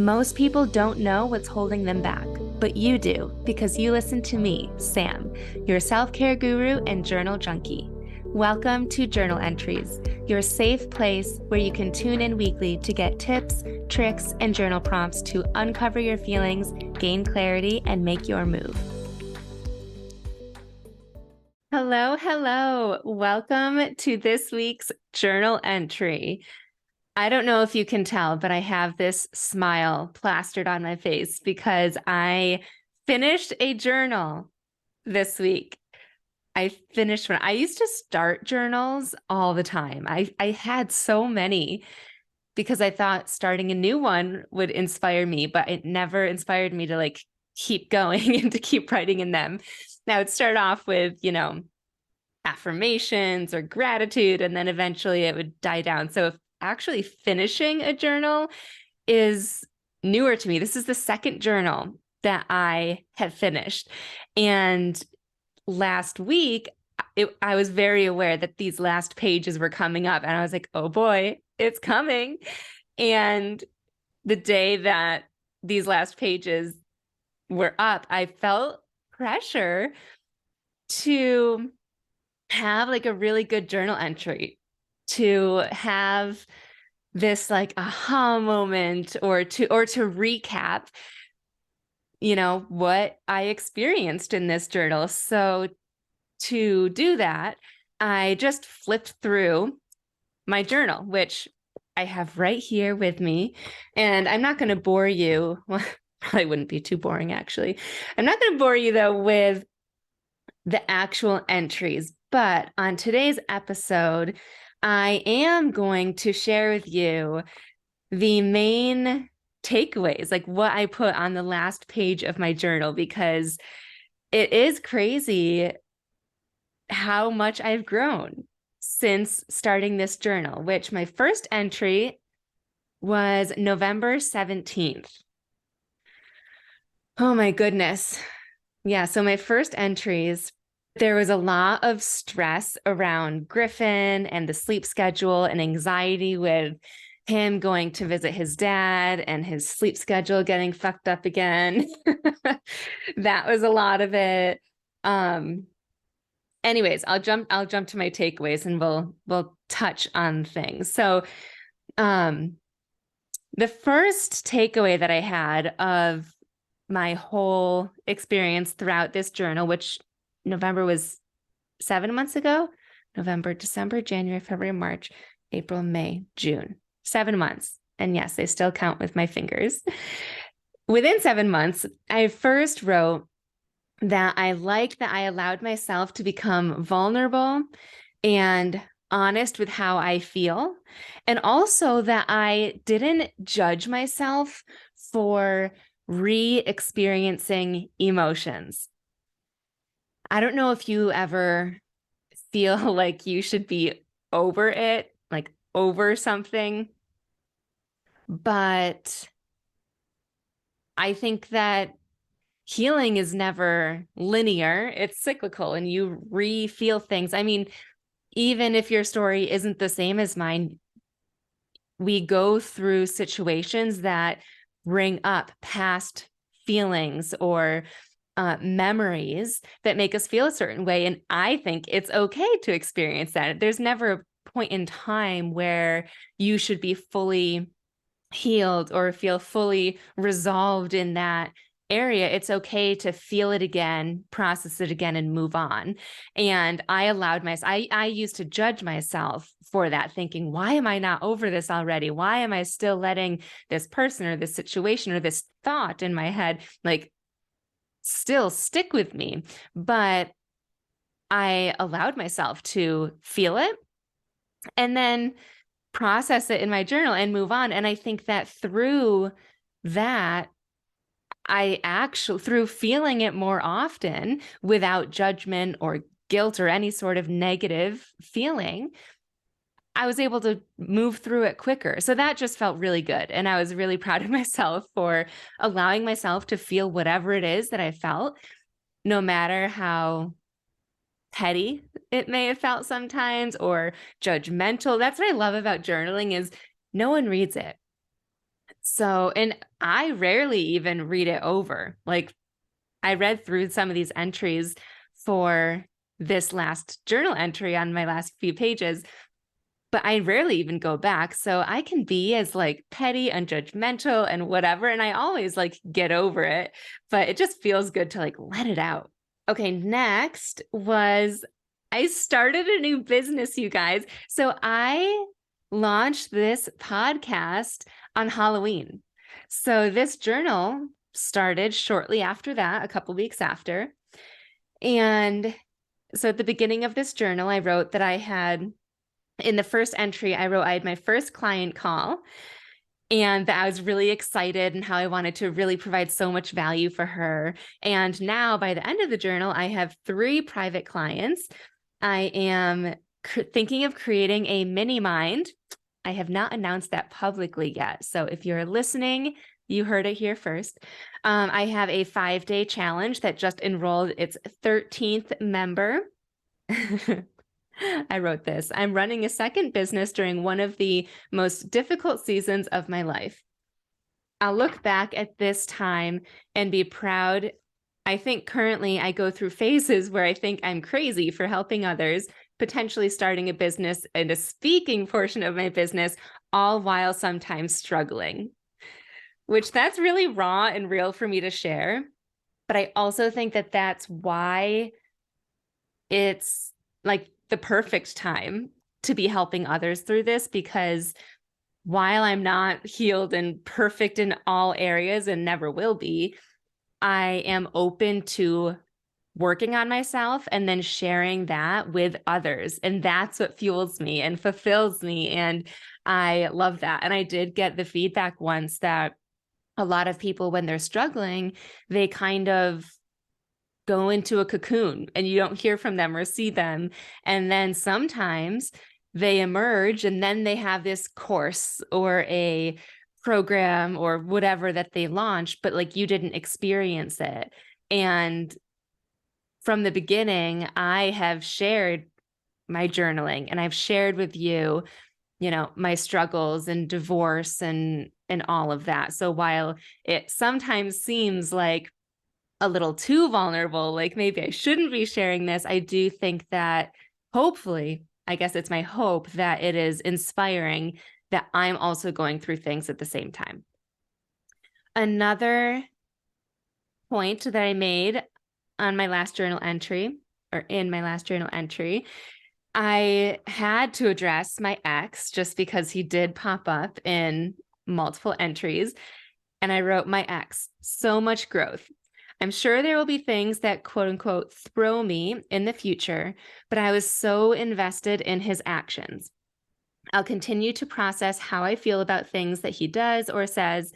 Most people don't know what's holding them back, but you do because you listen to me, Sam, your self-care guru and journal junkie. Welcome to Journal Entries, your safe place where you can tune in weekly to get tips, tricks, and journal prompts to uncover your feelings, gain clarity, and make your move. Hello, hello. Welcome to this week's journal entry. I don't know if you can tell, but I have this smile plastered on my face because I finished a journal this week. I finished one. I used to start journals all the time. I had so many because I thought starting a new one would inspire me, but it never inspired me to keep going and to keep writing in them. Now it started off with, affirmations or gratitude, and then eventually it would die down. So if actually finishing a journal is newer to me. This is the second journal that I have finished. And last week, I was very aware that these last pages were coming up, and I was like, oh boy, it's coming. And the day that these last pages were up, I felt pressure to have a really good journal entry, to have this aha moment, or to recap, what I experienced in this journal. So to do that, I just flipped through my journal, which I have right here with me. And I'm not going to bore you. Well, probably wouldn't be too boring, actually. I'm not going to bore you, though, with the actual entries. But on today's episode, I am going to share with you the main takeaways, like what I put on the last page of my journal, because it is crazy how much I've grown since starting this journal, which my first entry was November 17th. Oh my goodness. Yeah, so my first entries, there was a lot of stress around Griffin and the sleep schedule and anxiety with him going to visit his dad and his sleep schedule getting fucked up again. That was a lot of it. Anyways, I'll jump to my takeaways and we'll touch on things. So, the first takeaway that I had of my whole experience throughout this journal, which November was 7 months ago, November, December, January, February, March, April, May, June, 7 months. And yes, I still count with my fingers. Within 7 months, I first wrote that I liked that I allowed myself to become vulnerable and honest with how I feel. And also that I didn't judge myself for re-experiencing emotions. I don't know if you ever feel like you should be over it, like over something, but I think that healing is never linear. It's cyclical, and you re-feel things. I mean, even if your story isn't the same as mine, we go through situations that bring up past feelings or memories that make us feel a certain way. And I think it's okay to experience that. There's never a point in time where you should be fully healed or feel fully resolved in that area. It's okay to feel it again, process it again, and move on. And I allowed myself, I used to judge myself for that, thinking, why am I not over this already? Why am I still letting this person or this situation or this thought in my head, still stick with me? But I allowed myself to feel it and then process it in my journal and move on. And I think that through that, through feeling it more often without judgment or guilt or any sort of negative feeling, I was able to move through it quicker. So that just felt really good. And I was really proud of myself for allowing myself to feel whatever it is that I felt, no matter how petty it may have felt sometimes or judgmental. That's what I love about journaling is no one reads it. So, and I rarely even read it over. Like, I read through some of these entries for this last journal entry on my last few pages, but I rarely even go back. So I can be as like petty and judgmental and whatever. And I always like get over it, but it just feels good to like let it out. Okay, next was I started a new business, you guys. So I launched this podcast on Halloween. So this journal started shortly after that, a couple weeks after. And so at the beginning of this journal, I wrote that I had, in the first entry, I wrote I had my first client call and that I was really excited and how I wanted to really provide so much value for her. And now by the end of the journal, I have 3 private clients. I am thinking of creating a mini mind. I have not announced that publicly yet. So if you're listening, you heard it here first. I have a 5-day challenge that just enrolled its 13th member. I wrote this. I'm running a second business during one of the most difficult seasons of my life. I'll look back at this time and be proud. I think currently I go through phases where I think I'm crazy for helping others, potentially starting a business and a speaking portion of my business, all while sometimes struggling, which that's really raw and real for me to share. But I also think that that's why it's like the perfect time to be helping others through this, because while I'm not healed and perfect in all areas and never will be, I am open to working on myself and then sharing that with others. And that's what fuels me and fulfills me. And I love that. And I did get the feedback once that a lot of people, when they're struggling, they kind of go into a cocoon and you don't hear from them or see them. And then sometimes they emerge and then they have this course or a program or whatever that they launch, but like you didn't experience it. And from the beginning, I have shared my journaling and I've shared with you, my struggles and divorce and all of that. So while it sometimes seems like a little too vulnerable, like maybe I shouldn't be sharing this, I do think that hopefully, I guess it's my hope that it is inspiring that I'm also going through things at the same time. Another point that I made on my last journal entry, or in my last journal entry, I had to address my ex just because he did pop up in multiple entries. And I wrote, my ex, so much growth. I'm sure there will be things that quote unquote throw me in the future, but I was so invested in his actions. I'll continue to process how I feel about things that he does or says,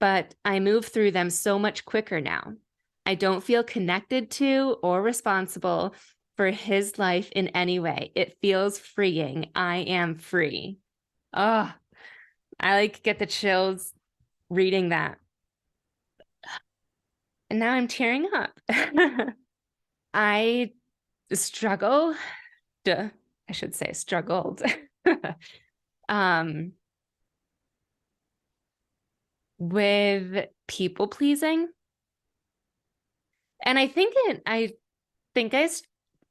but I move through them so much quicker now. I don't feel connected to or responsible for his life in any way. It feels freeing. I am free. Oh, I like get the chills reading that. And now I'm tearing up. I struggle, I should say struggled, with people pleasing. And I think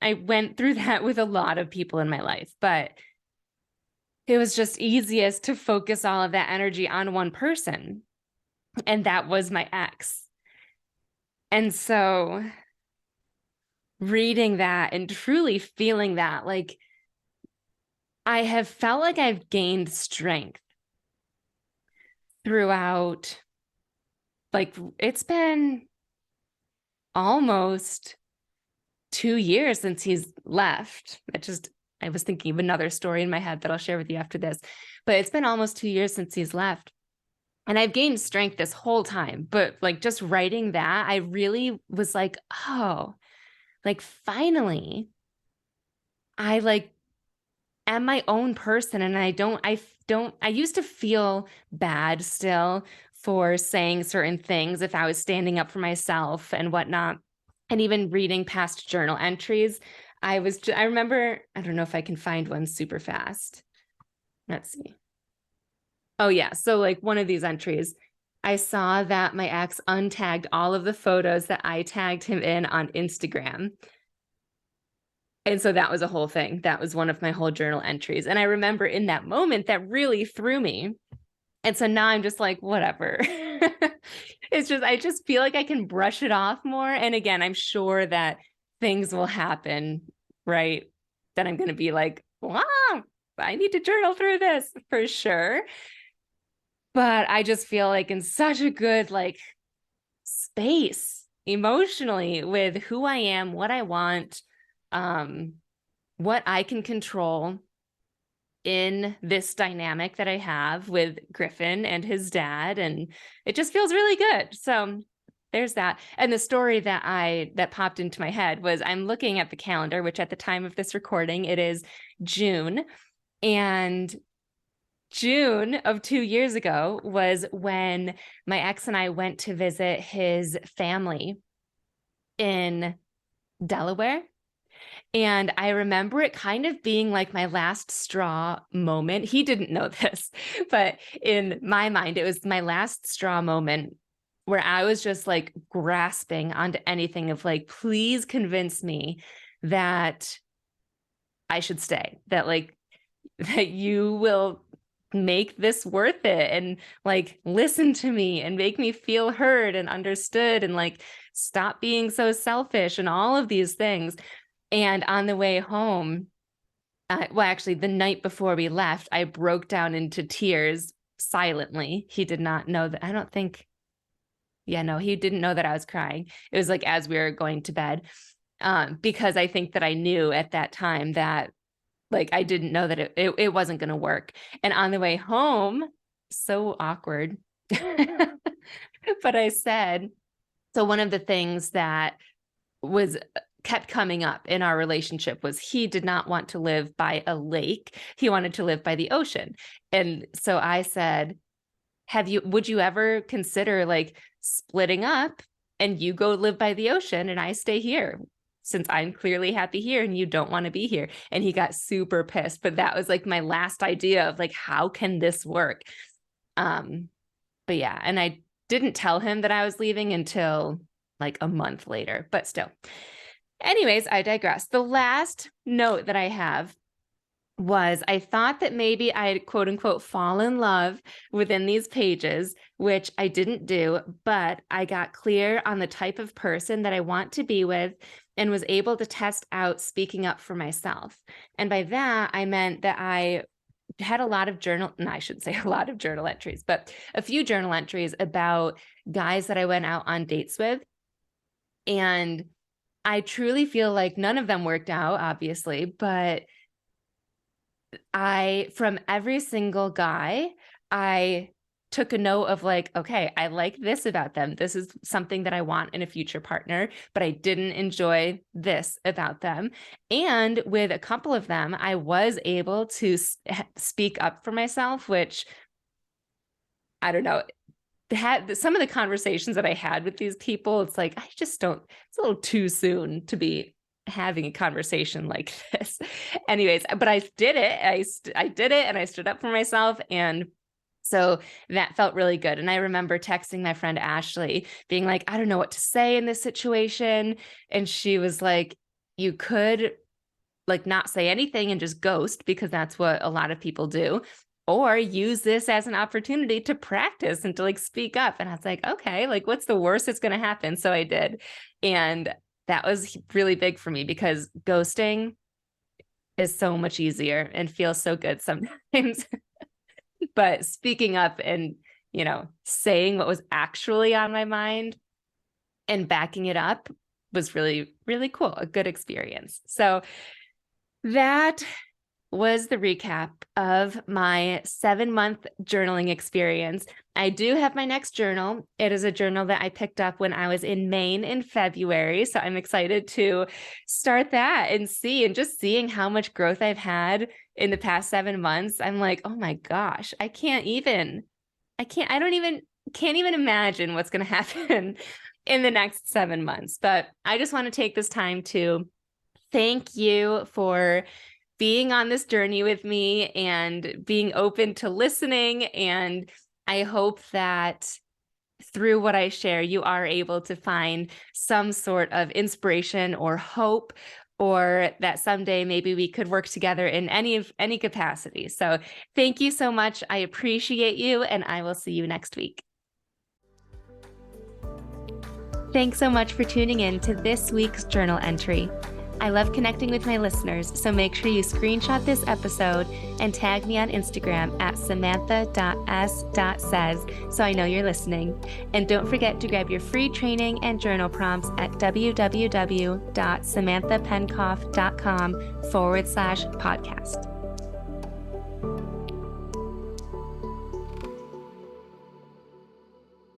I went through that with a lot of people in my life, but it was just easiest to focus all of that energy on one person. And that was my ex. And so reading that and truly feeling that, like, I have felt like I've gained strength throughout, like, it's been almost 2 years since he's left. I was thinking of another story in my head that I'll share with you after this, but it's been almost 2 years since he's left. And I've gained strength this whole time, but like just writing that, I really was like, oh, like finally, I like am my own person. And I used to feel bad still for saying certain things if I was standing up for myself and whatnot. And even reading past journal entries, I remember, I don't know if I can find one super fast. Let's see. Oh yeah. So like one of these entries, I saw that my ex untagged all of the photos that I tagged him in on Instagram. And so that was a whole thing. That was one of my whole journal entries. And I remember in that moment that really threw me. And so now I'm just like, whatever. It's just, I just feel like I can brush it off more. And again, I'm sure that things will happen, right? That I'm going to be like, wow, I need to journal through this for sure. But I just feel like in such a good like space emotionally with who I am, what I want, um, what I can control in this dynamic that I have with Griffin and his dad. And it just feels really good. So there's that. And the story that popped into my head was I'm looking at the calendar, which at the time of this recording, it is June. And June of 2 years ago was when my ex and I went to visit his family in Delaware. And I remember it kind of being like my last straw moment. He didn't know this, but in my mind, it was my last straw moment where I was just like grasping onto anything of like, please convince me that I should stay, that like, that you will make this worth it and like listen to me and make me feel heard and understood and like stop being so selfish and all of these things. And on the way home, well, actually, the night before we left, I broke down into tears silently. He did not know that. I don't think, yeah, no, he didn't know that I was crying. It was like as we were going to bed, because I think that I knew at that time that like I didn't know that it wasn't going to work. And on the way home, so awkward. But I said, so one of the things that was kept coming up in our relationship was he did not want to live by a lake. He wanted to live by the ocean. And so I said, would you ever consider like splitting up and you go live by the ocean and I stay here? Since I'm clearly happy here and you don't want to be here. And he got super pissed, but that was like my last idea of like, how can this work? But yeah, and I didn't tell him that I was leaving until like a month later, but still. Anyways, I digress. The last note that I have was I thought that maybe I'd quote unquote fall in love within these pages, which I didn't do, but I got clear on the type of person that I want to be with and was able to test out speaking up for myself. And by that, I meant that I had a lot of I shouldn't say a lot of journal entries, but a few journal entries about guys that I went out on dates with. And I truly feel like none of them worked out, obviously, but from every single guy, I took a note of like, okay, I like this about them. This is something that I want in a future partner, but I didn't enjoy this about them. And with a couple of them, I was able to speak up for myself, which I don't know, had some of the conversations that I had with these people, it's like, I just don't, it's a little too soon to be having a conversation like this. Anyways, but I did it. I did it and I stood up for myself. And so that felt really good. And I remember texting my friend Ashley being like, I don't know what to say in this situation. And she was like, you could like not say anything and just ghost, because that's what a lot of people do, or use this as an opportunity to practice and to like speak up. And I was like, okay, like what's the worst that's going to happen? So I did. And that was really big for me because ghosting is so much easier and feels so good sometimes. But speaking up and, saying what was actually on my mind and backing it up was really, really cool. A good experience. So that was the recap of my 7-month journaling experience. I do have my next journal. It is a journal that I picked up when I was in Maine in February. So I'm excited to start that and just seeing how much growth I've had in the past 7 months. I'm like, oh my gosh, can't even imagine what's going to happen in the next 7 months. But I just want to take this time to thank you for being on this journey with me and being open to listening. And I hope that through what I share, you are able to find some sort of inspiration or hope, or that someday maybe we could work together in any capacity. So thank you so much. I appreciate you, and I will see you next week. Thanks so much for tuning in to this week's journal entry. I love connecting with my listeners, so make sure you screenshot this episode and tag me on Instagram at samantha.s.says so I know you're listening. And don't forget to grab your free training and journal prompts at www.samanthapenkoff.com/podcast.